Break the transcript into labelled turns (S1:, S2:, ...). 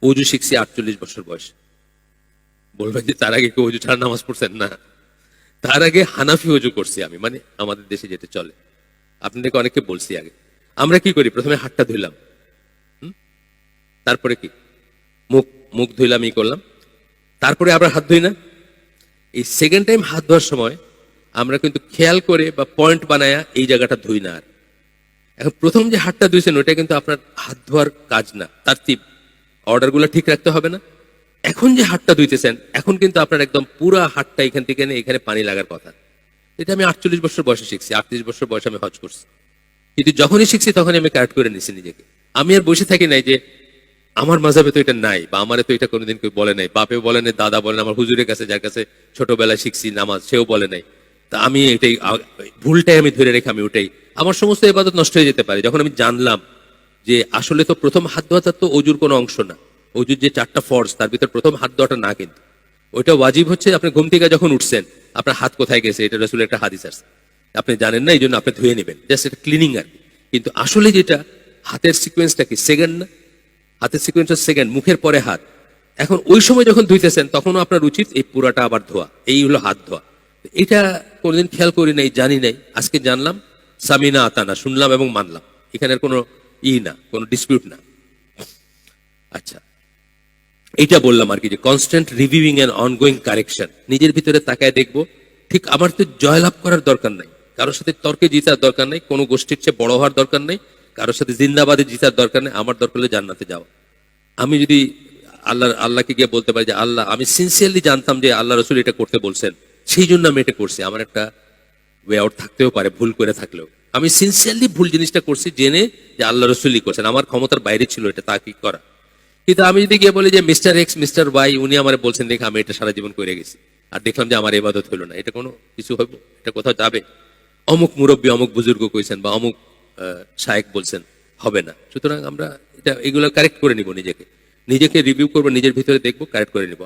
S1: অজু শিখছি 48 বছর বয়স। বলবেন যে তার আগে কেউ অজু ছাড়া নামাজ পড়ছেন? না, তার আগে হানাফি অজু করছি আমি, মানে আমাদের দেশে যেটা চলে। আপনাদেরকে অনেককে বলছি আগে। আমরা কি করি? প্রথমে হাতটা ধুইলাম, তারপরে কি মুখ মুখ ধুইলাম, ই করলাম, তারপরে আবার হাত ধুই না? এই সেকেন্ড টাইম হাত ধোয়ার সময় আমরা কিন্তু খেয়াল করে বা পয়েন্ট বানায়া এই জায়গাটা ধুই না আর। এখন প্রথম যে হাতটা ধুইছেন ওটা কিন্তু আপনার হাত ধোয়ার কাজ না, তার অর্ডারগুলো ঠিক রাখতে হবে না? এখন যে হাতটা ধুইতেছেন এখন কিন্তু আপনার একদম পুরা হাতটা এখান থেকে এখানে পানি লাগার কথা। এটা আমি 48 বছর বয়সে শিখছি, 38 বছর বয়সে আমি হজ করছি। কিন্তু যখনই শিখছি তখনই আমি কারেক্ট করে নিছি নিজেকে। আমি আর বসে থাকি নাই যে আমার মাঝাবে তো এটা নাই, বা আমার তো এটা কোনোদিন কেউ বলে নাই, বাপেও বলে নাই, দাদা বলে নাই, আমার হুজুরের কাছে যার কাছে ছোটবেলায় শিখছি নামাজ সেও বলে নাই, তা আমি এটাই ভুলটাই আমি ধরে রেখে আমি ওটাই, আমার সমস্ত ইবাদত নষ্ট হয়ে যেতে পারে। যখন আমি জানলাম যে আসলে তো প্রথম হাত ধোয়াটা তো অজুর কোনো অংশ না, অজুর যে 4টা ফরজ তার ভিতর প্রথম হাত ধোয়াটা না, কিন্তু ওইটা ওয়াজিব হচ্ছে আপনি ঘুম থেকে যখন উঠছেন আপনার হাত কোথায় গেছে এটা রাসূলের একটা হাদিস আছে, আপনি জানেন না, এই জন্য আপনি ধুয়ে নেবেন, জাস্ট এটা ক্লিনিং আর কি। কিন্তু আসলে যেটা হাতের সিকোয়েন্সটা কি সেকেন্ড না? হাতের সিকোয়েন্স সেকেন্ড, মুখের পরে হাত। এখন ওই সময় যখন ধুইতেছেন তখনও আপনার উচিত এই পুরাটা আবার ধোয়া, এই হলো হাত ধোয়া। এটা কোনোদিন খেয়াল করি নাই, জানি নাই, আজকে জানলাম। সামিনা আতানা, শুনলাম এবং মানলাম, এখানের কোনো না, কোনো ডিসপিউট না। আচ্ছা, এইটা বললাম আর কি, যে constant reviewing and ongoing correction, নিজের ভিতরে তাকায় দেখবো। ঠিক আমার তো জয়লাভ করার দরকার নাই, কারোর সাথে তর্কে জিতার দরকার নাই, কোনো গোষ্ঠীর চেয়ে বড় হওয়ার দরকার নাই, কারোর সাথে জিন্দাবাদে জিতার দরকার নেই। আমার দরকার হলে জান্নাতে যাও। আমি যদি আল্লাহকে গিয়ে বলতে পারি যে আল্লাহ, আমি সিনসিয়ারলি জানতাম যে আল্লাহ রসুল এটা করতে বলছেন, সেই জন্য আমি এটা করছি। আমার একটা ওয়ে আউট থাকতেও পারে, ভুল করে থাকলেও আমি সিনসিয়ারলি ভুল জিনিসটা করছি জেনে যে আল্লাহ রসুলই করছেন, আমার ক্ষমতার বাইরে ছিল এটা তা কি করা। কিন্তু আমি যদি গিয়ে বলি যে মিস্টার এক্স মিস্টার ওয়াই উনি আমার বলছেন দেখে আমি এটা সারা জীবন করে গেছি, আর দেখলাম যে আমার ইবাদত হলো না, এটা কোনো কিছু হইব? এটা কোথাও যাবে? অমুক মুরব্বী অমুক বুজুর্গ কইছেন বা অমুক শায়েক বলছেন, হবে না। সুতরাং আমরা এটা এগুলো কারেক্ট করে নিব, নিজেকে নিজেকে রিভিউ করবো, নিজের ভিতরে দেখবো, কারেক্ট করে নিব।